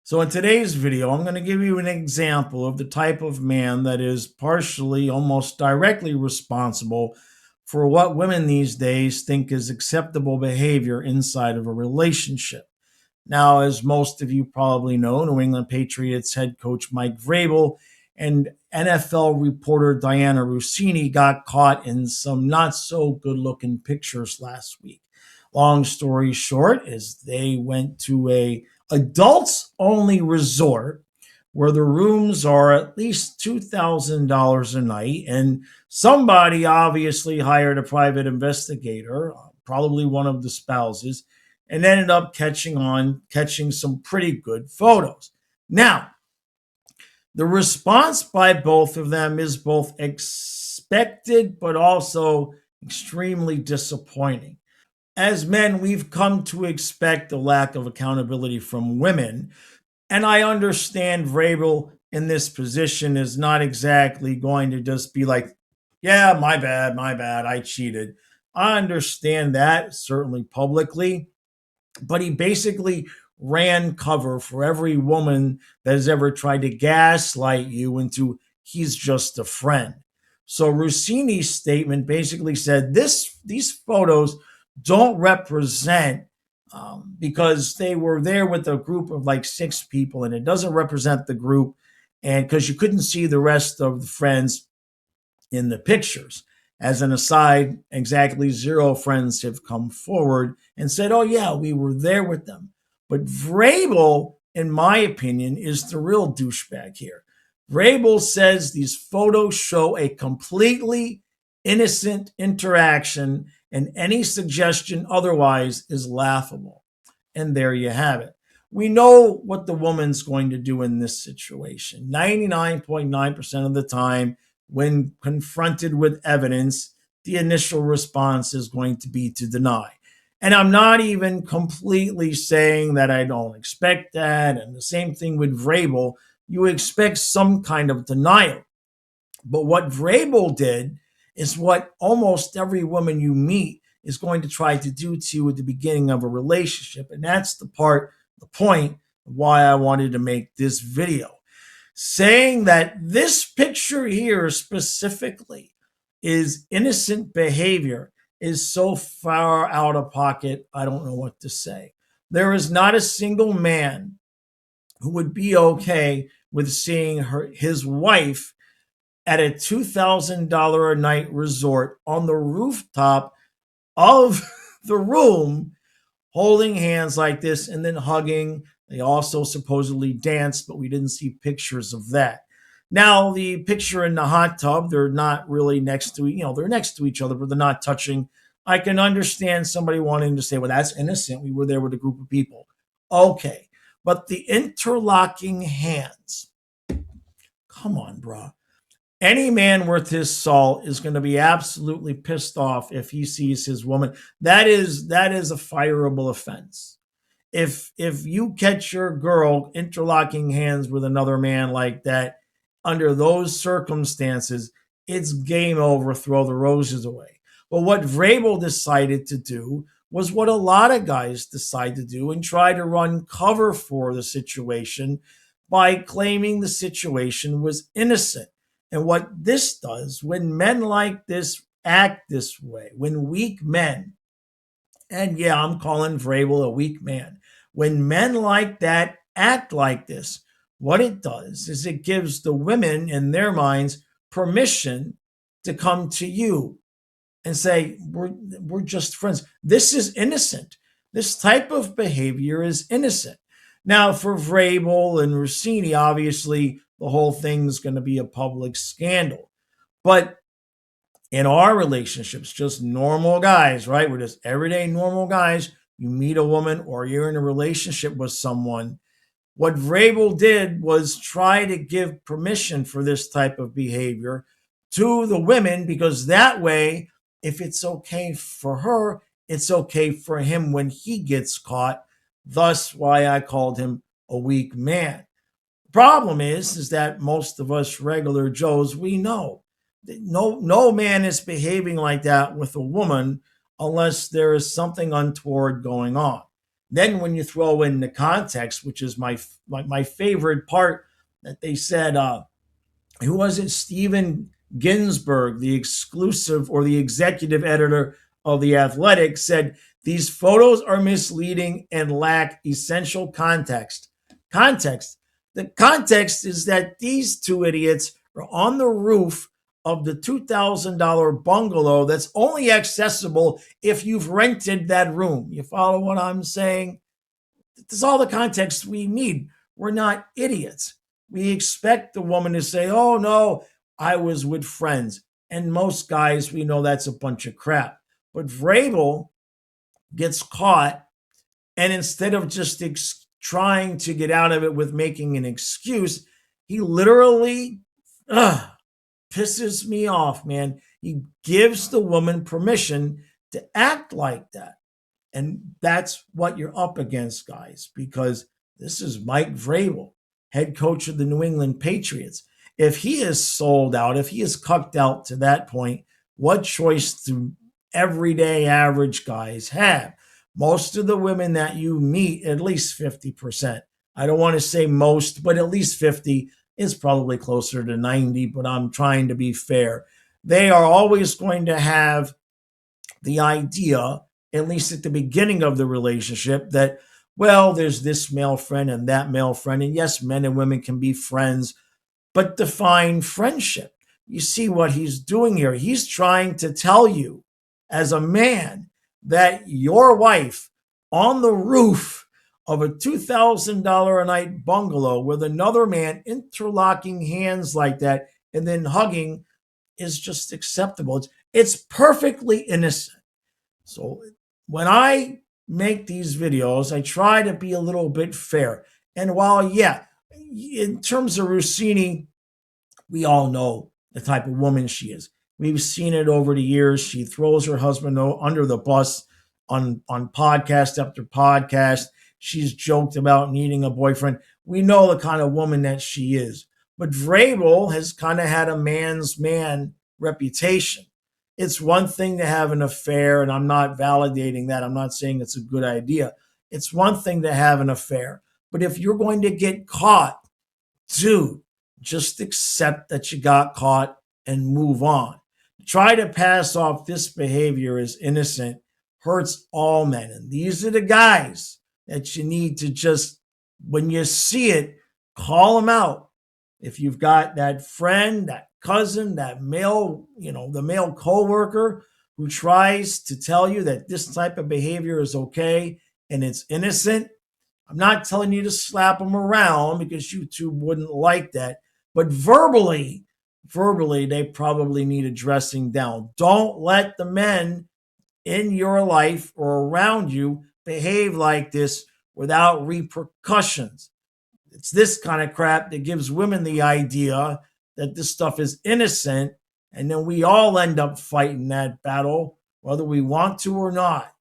So in today's video, I'm going to give you an example of the type of man that is partially, almost directly responsible for what women these days think is acceptable behavior inside of a relationship. Now, as most of you probably know, New England Patriots head coach Mike Vrabel and NFL reporter Diana Rossini got caught in some not so good looking pictures last week. Long story short, is they went to a adults only resort where the rooms are at least $2,000 a night, and somebody obviously hired a private investigator, probably one of the spouses, and ended up catching some pretty good photos. Now, the response by both of them is both expected but also extremely disappointing. As men, we've come to expect a lack of accountability from women, and I understand Vrabel in this position is not exactly going to just be like, yeah, my bad, I cheated. I understand that, certainly publicly, but he basically ran cover for every woman that has ever tried to gaslight you into he's just a friend. So Rossini's statement basically said these photos don't represent because they were there with a group of like six people, and it doesn't represent the group, and because you couldn't see the rest of the friends in the pictures. As an aside, exactly zero friends have come forward and said, oh, yeah, we were there with them. But Vrabel, in my opinion, is the real douchebag here. Vrabel says these photos show a completely innocent interaction, and any suggestion otherwise is laughable. And there you have it. We know what the woman's going to do in this situation. 99.9% of the time, when confronted with evidence, the initial response is going to be to deny. And I'm not even completely saying that I don't expect that. And the same thing with Vrabel, you expect some kind of denial. But what Vrabel did is what almost every woman you meet is going to try to do to you at the beginning of a relationship. And that's the point of why I wanted to make this video. Saying that this picture here specifically is innocent behavior is so far out of pocket, I don't know what to say. There is not a single man who would be okay with seeing his wife at a $2,000 a night resort on the rooftop of the room, holding hands like this and then hugging. They also supposedly danced, but we didn't see pictures of that. Now, the picture in the hot tub, they're not really next to, they're next to each other, but they're not touching. I can understand somebody wanting to say, well, that's innocent. We were there with a group of people. Okay. But the interlocking hands, come on, bro. Any man worth his salt is going to be absolutely pissed off if he sees his woman. That is a fireable offense. If you catch your girl interlocking hands with another man like that under those circumstances, it's game over. Throw the roses away. But what Vrabel decided to do was what a lot of guys decide to do and try to run cover for the situation by claiming the situation was innocent. And what this does, when men like this act this way, when weak men, and yeah, I'm calling Vrabel a weak man, when men like that act like this, what it does is it gives the women in their minds permission to come to you and say, we're just friends. This is innocent. This type of behavior is innocent. Now, for Vrabel and Rossini, obviously, the whole thing's going to be a public scandal. But in our relationships, just normal guys, right? We're just everyday normal guys. You meet a woman or you're in a relationship with someone. What Vrabel did was try to give permission for this type of behavior to the women, because that way, if it's okay for her, it's okay for him when he gets caught. Thus, why I called him a weak man. Problem is that most of us regular Joes, we know that no man is behaving like that with a woman unless there is something untoward going on. Then when you throw in the context, which is my favorite part, that they said, who was it? Steven Ginsburg, the exclusive or the executive editor of The Athletic, said these photos are misleading and lack essential context. Context. The context is that these two idiots are on the roof of the $2,000 bungalow that's only accessible if you've rented that room. You follow what I'm saying? This is all the context we need. We're not idiots. We expect the woman to say, oh no, I was with friends. And most guys, we know that's a bunch of crap. But Vrabel gets caught, and instead of just trying to get out of it with making an excuse, he literally pisses me off, man. He gives the woman permission to act like that. And that's what you're up against, guys, because this is Mike Vrabel, head coach of the New England Patriots. If he is sold out, if he is cucked out to that point, what choice do everyday average guys have? Most of the women that you meet, at least 50%, I don't want to say most, but at least 50 is probably closer to 90, but I'm trying to be fair. They are always going to have the idea, at least at the beginning of the relationship, that, well, there's this male friend and that male friend. And yes, men and women can be friends, but define friendship. You see what he's doing here. He's trying to tell you, as a man, that your wife on the roof of a $2,000 a night bungalow with another man interlocking hands like that and then hugging is just acceptable. It's perfectly innocent. So when I make these videos, I try to be a little bit fair. And while, yeah, in terms of Rossini, we all know the type of woman she is. We've seen it over the years. She throws her husband under the bus on podcast after podcast. She's joked about needing a boyfriend. We know the kind of woman that she is. But Vrabel has kind of had a man's man reputation. It's one thing to have an affair, and I'm not validating that. I'm not saying it's a good idea. It's one thing to have an affair. But if you're going to get caught, dude, just accept that you got caught and move on. Try to pass off this behavior as innocent hurts all men. And these are the guys that you need to just, when you see it, call them out. If you've got that friend, that cousin, that male, the male coworker who tries to tell you that this type of behavior is okay and it's innocent, I'm not telling you to slap them around because YouTube wouldn't like that. But verbally, they probably need addressing down. Don't let the men in your life or around you behave like this without repercussions. It's this kind of crap that gives women the idea that this stuff is innocent, and then we all end up fighting that battle, whether we want to or not.